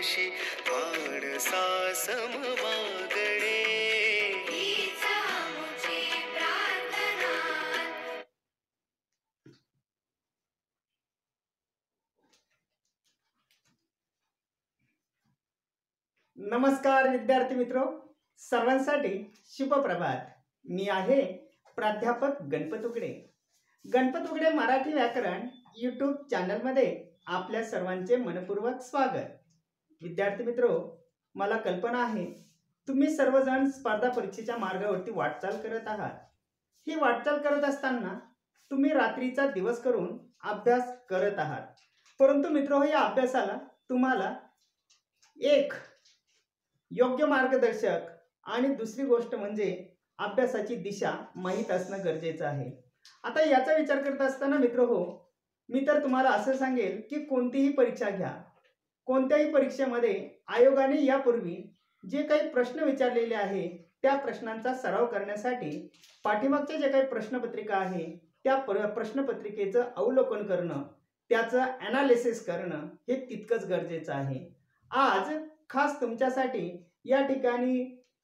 तुझ्याशी माणसा समवागणे हीच आमची प्रार्थना. नमस्कार विद्यार्थी मित्रो, सर्वांसाठी शुभ प्रभात. मी आहे प्राध्यापक गणपत उगडे. गणपत उगडे मराठी व्याकरण यूट्यूब चॅनलमध्ये आपल्या सर्वांचे मनपूर्वक स्वागत. विद्यार्थी मित्रो, मला कल्पना आहे तुम्ही सर्वजण स्पर्धा परीक्षेच्या मार्गावरती वाटचाल करत आहात. ही वाटचाल करत असताना तुम्ही रात्रीचा दिवस करून अभ्यास करत आहात. परंतु मित्रो, या अभ्यासाला तुम्हाला एक योग्य मार्गदर्शक आणि दुसरी गोष्ट म्हणजे अभ्यासाची दिशा माहीत असणं गरजेचं आहे. आता याचा विचार करत असताना मित्रहो, मी तर तुम्हाला असं सांगेल की कोणतीही परीक्षा घ्या, कोणत्याही परीक्षेमध्ये आयोगाने यापूर्वी जे काही प्रश्न विचारलेले आहे त्या प्रश्नांचा सराव करण्यासाठी पाठीमागचे जे काही प्रश्नपत्रिका आहे त्या प्रश्नपत्रिकेचं अवलोकन करणं, त्याचं ॲनालिसिस करणं हे तितकंच गरजेचं आहे. आज खास तुमच्यासाठी या ठिकाणी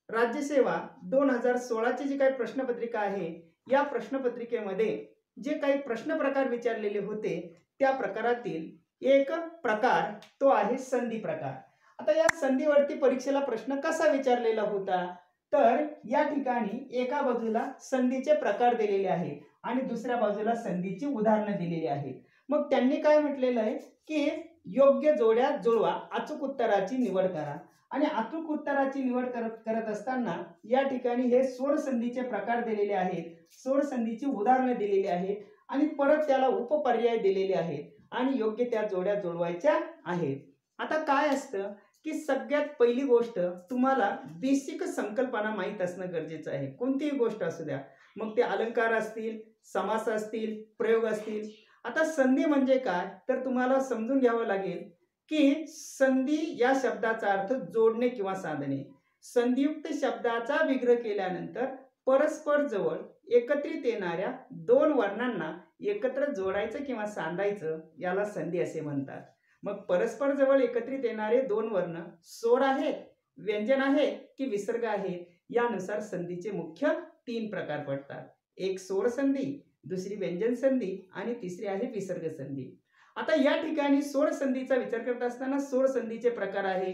राज्यसेवा 2016ची जी काही प्रश्नपत्रिका आहे या प्रश्नपत्रिकेमध्ये जे काही प्रश्न प्रकार विचारलेले होते त्या प्रकारातील एक प्रकार तो आहे संधी प्रकार. आता या संधीवरती परीक्षेला प्रश्न कसा विचारलेला होता, तर या ठिकाणी एका बाजूला संधीचे प्रकार दिलेले आहेत आणि दुसऱ्या बाजूला संधीची उदाहरणं दिलेली आहेत. मग त्यांनी काय म्हटलेलं आहे की योग्य जोड्या जुळवा, अचूक उत्तराची निवड करा. आणि अचूक उत्तराची निवड करत असताना या ठिकाणी हे सोडसंधीचे प्रकार दिलेले आहेत, सोडसंधीची उदाहरणे दिलेली आहेत आणि परत त्याला उपपर्याय दिलेले आहेत आणि योग्य त्या जोड्या जुळवायच्या आहेत. आता काय असतं की सगळ्यात पहिली गोष्ट तुम्हाला बेसिक संकल्पना माहीत असणं गरजेचं आहे. कोणतीही गोष्ट असू द्या, मग ते अलंकार असतील, समास असतील, प्रयोग असतील. आता संधी म्हणजे काय तर तुम्हाला समजून घ्यावं लागेल की संधी या शब्दाचा अर्थ जोडणे किंवा साधणे. संधियुक्त शब्दाचा विग्रह केल्यानंतर परस्पर जवळ एकत्रित येणाऱ्या दोन वर्णांना एकत्र जोडायचं किंवा सांधायचं याला संधी असे म्हणतात. मग परस्पर जवळ एकत्रित येणारे दोन वर्ण स्वर आहेत, व्यंजन आहे की विसर्ग आहे, यानुसार संधीचे मुख्य 3 प्रकार पडतात. एक स्वर संधी, दुसरी व्यंजन संधी आणि तिसरी आहे विसर्ग संधी. आता या ठिकाणी स्वर संधीचा विचार करत असताना स्वर संधीचे प्रकार आहे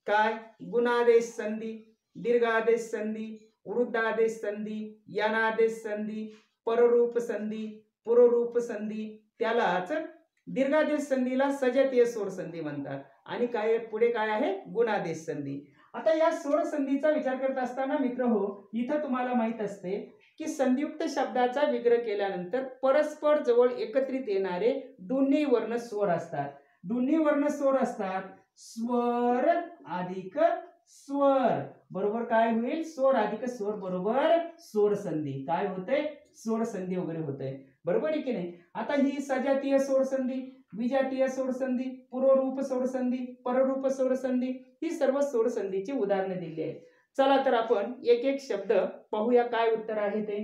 काय, गुणादेश संधी, दीर्घादेश संधी, वृद्धादेश संधी, यनादेश संधी, पररूप संधी, पुररूप संधी. त्यालाच दीर्घादेश संधीला सजातीय स्वर संधी म्हणतात आणि काय पुढे काय आहे गुणादेश संधी. आता या स्वर संधीचा विचार करत असताना मित्रहो, इथं तुम्हाला माहित असते की संधियुक्त शब्दाचा विग्रह केल्यानंतर परस्पर जवळ एकत्रित येणारे दोन्ही वर्ण स्वर असतात. दोन्ही वर्ण स्वर असतात, स्वर अधिक स्वर बरोबर काय होईल, स्वर अधिक स्वर बरोबर स्वर संधी. काय होते, स्वर संधी वगैरे होते, बरोबर आहे की नाही. आता ही सजातीय स्वर संधी, विजातीय स्वर संधी, पूर्वरूप स्वर संधी, पररूप स्वर संधी ही सर्व स्वर संधीची उदाहरणे दिली आहेत. चला तर आपण एक एक शब्द पाहूया काय उत्तर आहे ते.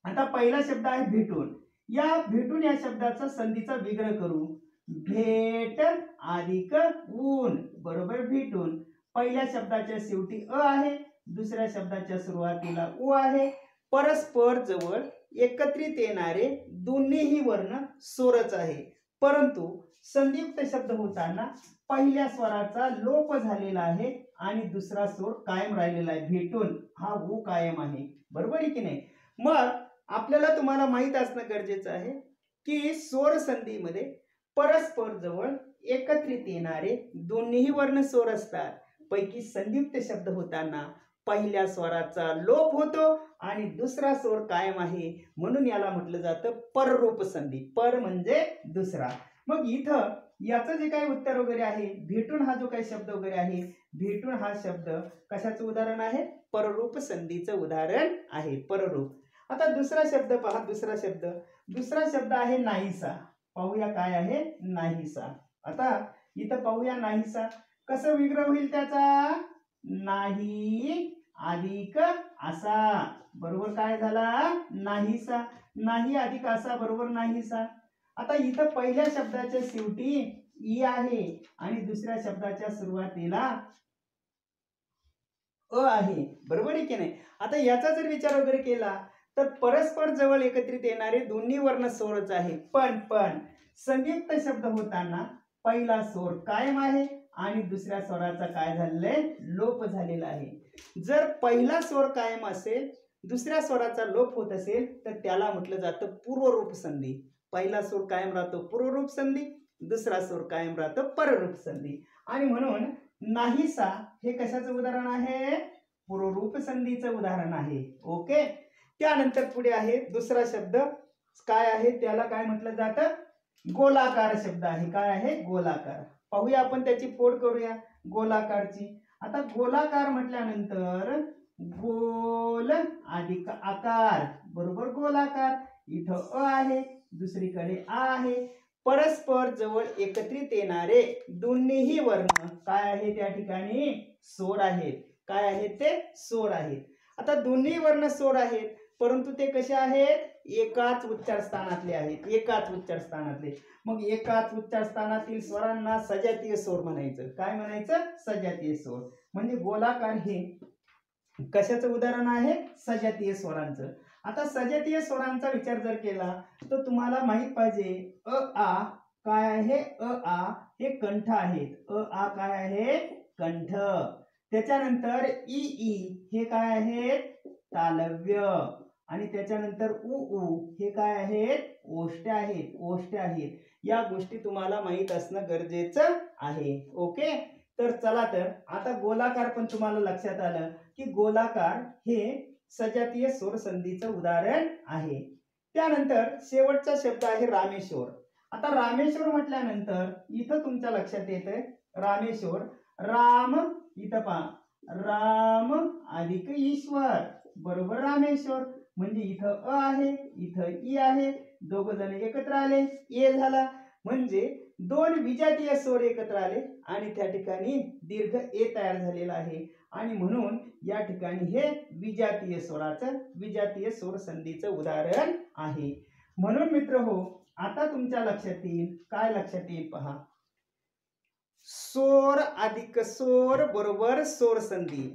आता पहिला शब्द आहे भेटून. या भेटून या शब्दाचा संधीचा विग्रह करू. भेट अधिक ऊन बरोबर भेटून. पहिल्या शब्दाच्या शेवटी अ आहे, दुसऱ्या शब्दाच्या सुरुवातीला उ आहे. परस्पर जवळ एकत्रित येणारे दोन्हीही वर्ण स्वरच आहे, परंतु संधियुक्त शब्द होताना पहिल्या स्वराचा लोप झालेला आहे आणि दुसरा स्वर कायम राहिलेला आहे. भेटून हा उ कायम आहे, बरोबर आहे की नाही. मग आपल्याला तुम्हाला माहित असणं गरजेचं आहे की स्वर संधीमध्ये परस्पर जवळ एकत्रित येणारे दोन्हीही वर्ण स्वर असतात. पैकी संधियुक्त शब्द होताना पहिल्या स्वराचा लोप होतो आणि दुसरा स्वर कायम आहे, म्हणून याला म्हटलं जातं पररूप संधी. पर म्हणजे दुसरा. मग इथं याचं जे काही उत्तर वगैरे आहे, भेटून हा जो काही शब्द वगैरे आहे, भेटून हा शब्द कशाचं उदाहरण आहे, पररूप संधीचं उदाहरण आहे, पररूप. आता दुसरा शब्द पहा, दुसरा शब्द आहे नाहीसा. पाहूया काय आहे नाहीसा. आता इथं पाहूया नाहीसा कसं विग्रह होईल त्याचा, नाही अधिक असा बरोबर काय झाला नाहीसा, नाही अधिक असा बरोबर नाहीसा. आता इथं पहिल्या शब्दाच्या शेवटी ई आहे आणि दुसऱ्या शब्दाच्या सुरुवातीला अ आहे, बरोबर आहे की नाही? आता याचा जर विचार वगैरे केला तर परस्पर जवळ एकत्रित येणारे दोन्ही वर्ण स्वरच आहे, पण संयुक्त शब्द होताना पहिला स्वर कायम आहे आणि दुसऱ्या स्वराचा काय झालेला लोप झालेला आहे। जर पहिला स्वर कायम असेल, दुसऱ्या स्वराचा लोप होत असेल तर त्याला म्हटलं जातं पूर्वरूप संधी। पहिला स्वर कायम राहतो पूर्वरूप संधी, दुसरा स्वर कायम राहतो पररूप संधी। आणि म्हणून नाहीसा हे कशाचं उदाहरण आहे? पूर्वरूप संधीचं उदाहरण आहे। ओके, त्यानंतर पुढे आहे दुसरा शब्द काय आहे, त्याला काय म्हटलं जातं? गोलाकार शब्द आहे। काय आहे? गोलाकार। पाहूया आपण त्याची फोड करूया गोलाकारची। आता गोलाकार म्हटल्यानंतर गोल अधिक आकार बरोबर गोलाकार। इथं अ आहे, दुसरीकडे आ आहे। परस्पर जवळ एकत्रित येणारे दोन्हीही वर्ण काय आहे? त्या ठिकाणी स्वर आहेत। काय आहेत ते? स्वर आहेत। आता दोन्ही वर्ण स्वर आहेत, परंतु ते कसे आहेत? एकाच उच्चार स्थानातले आहेत, एकाच उच्चार स्थानातले। मग एकाच उच्चार स्थानातील स्वरांना सजातीय स्वर म्हणायचं। काय म्हणायचं? सजातीय स्वर। म्हणजे गोलाकार हे कशाचं उदाहरण आहे? सजातीय स्वरांचं। आता सजातीय स्वरांचा विचार जर केला तर तुम्हाला माहित पाहिजे अ आ काय आहे? अ आ हे कंठ आहेत। अ आ काय आहे? कंठ। त्याच्यानंतर ई ई हे काय आहेत? तालव्य। आणि त्याच्यानंतर उ उ हे काय आहेत? ओष्ठ्य आहेत, ओष्ठ्य आहेत। या गोष्टी तुम्हाला माहित असणं गरजेचं आहे। ओके, तर चला तर आता गोलाकार पण तुम्हाला लक्षात आलं की गोलाकार हे सजातीय स्वर संधीचं उदाहरण आहे। त्यानंतर शेवटचा शब्द आहे रामेश्वर। आता रामेश्वर म्हटल्यानंतर इथं तुमच्या लक्षात येतंय रामेश्वर, राम, इथं पहा राम अधिक ईश्वर बरोबर रामेश्वर। म्हणजे इथं अ आहे, इथं ई आहे, दोघ जण एकत्र आले, ए झाला। म्हणजे दोन विजातीय स्वर एकत्र आले आणि त्या ठिकाणी दीर्घ ए तयार झालेला आहे। आणि म्हणून या ठिकाणी हे विजातीय स्वर संधीचं उदाहरण आहे। म्हणून मित्रहो, आता तुमच्या लक्षात येईल, काय लक्षात येईल पहा, स्वर अधिक स्वर बरोबर स्वर संधी।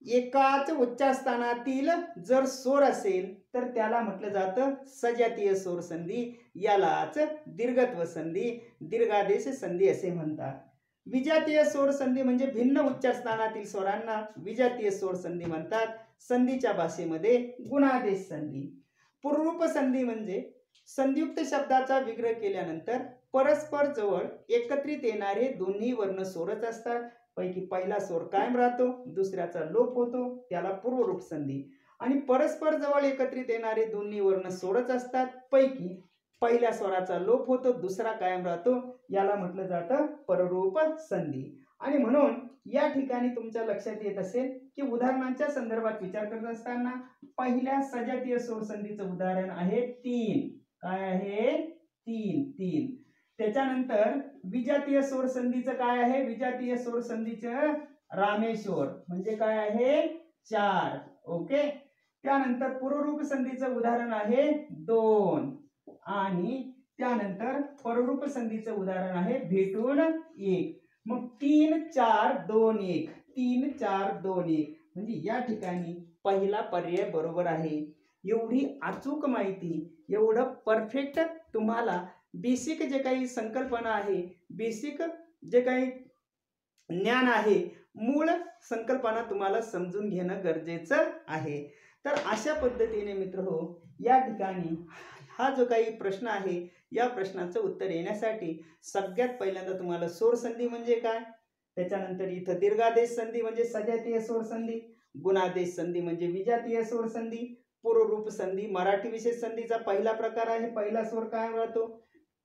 एकाच उच्चार स्थानातील जर स्वर असेल तर त्याला म्हटलं जातं सजातीय स्वर संधी, यालाच दीर्घत्व संधी, दीर्घादेश संधी असे म्हणतात। विजातीय स्वर संधी म्हणजे भिन्न उच्चार स्थानातील स्वरांना विजातीय स्वर संधी म्हणतात। संधीच्या भाषेमध्ये गुणादेश संधी। पूर्वरूप संधी म्हणजे संयुक्त शब्दाचा विग्रह केल्यानंतर परस्पर जवळ एकत्रित येणारे दोन्ही वर्ण स्वरच असतात। पैकी पहिला स्वर कायम राहतो, दुसऱ्याचा लोप होतो, त्याला पूर्वरूप संधी। आणि परस्पर जवळ एकत्रित येणारे दोन्ही वर्ण स्वरच असतात, पैकी पहिल्या स्वराचा लोप होतो, दुसरा कायम राहतो, याला म्हटलं जातं पररूप संधी। आणि म्हणून या ठिकाणी तुमच्या लक्षात येत असेल की उदाहरणांच्या संदर्भात विचार करत असताना पहिल्या सजातीय स्वर संधीचं उदाहरण आहे तीन। काय आहे? तीन। त्याच्यानंतर विजातीय स्वर संधीचं काय आहे? विजातीय स्वर संधीचं रामेश्वर म्हणजे काय आहे? 4। ओके, त्यानंतर पूर्वरूप संधीचं उदाहरण आहे 2 आणि त्यानंतर पररूप संधीचं उदाहरण आहे भेटून 1। मग 3 4 2 1, 3 4 2 1 म्हणजे या ठिकाणी पहिला पर्याय बरोबर आहे। एवढी अचूक माहिती, एवढं परफेक्ट तुम्हाला बेसिक जे काही संकल्पना आहे, बेसिक जे काही ज्ञान आहे, मूळ संकल्पना तुम्हाला समजून घेणं गरजेचं आहे। तर अशा पद्धतीने मित्रहो, या ठिकाणी हा जो काही प्रश्न आहे, या प्रश्नाचं उत्तर येण्यासाठी सगळ्यात पहिल्यांदा तुम्हाला स्वर संधी म्हणजे काय, त्याच्यानंतर इथं दीर्घादेश संधी म्हणजे सजातीय स्वर संधी, गुणादेश संधी म्हणजे विजातीय स्वर संधी, पूर्वरूप संधी मराठी विशेष संधीचा पहिला प्रकार आहे, पहिला स्वर कायम राहतो।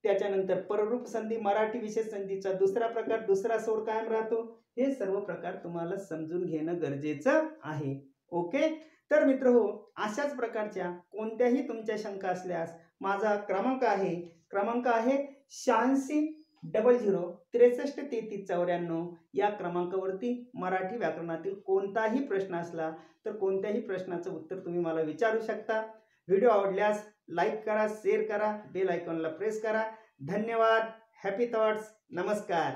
त्याच्यानंतर पररूप संधी मराठी विशेष संधीचा दुसरा प्रकार, दुसरा स्वर कायम राहतो। हे सर्व प्रकार तुम्हाला समजून घेणं गरजेचं आहे। ओके, तर मित्रहो, अशाच प्रकारच्या कोणत्याही तुमच्या शंका असल्यास माझा क्रमांक आहे 86 00 63 33 94 या क्रमांकावरती मराठी व्याकरणातील कोणताही प्रश्न असला तर कोणत्याही प्रश्नाचं उत्तर तुम्ही मला विचारू शकता। व्हिडिओ आवडल्यास लाईक करा, शेअर करा, बेल आयकॉनला प्रेस करा। धन्यवाद। Happy thoughts. नमस्कार.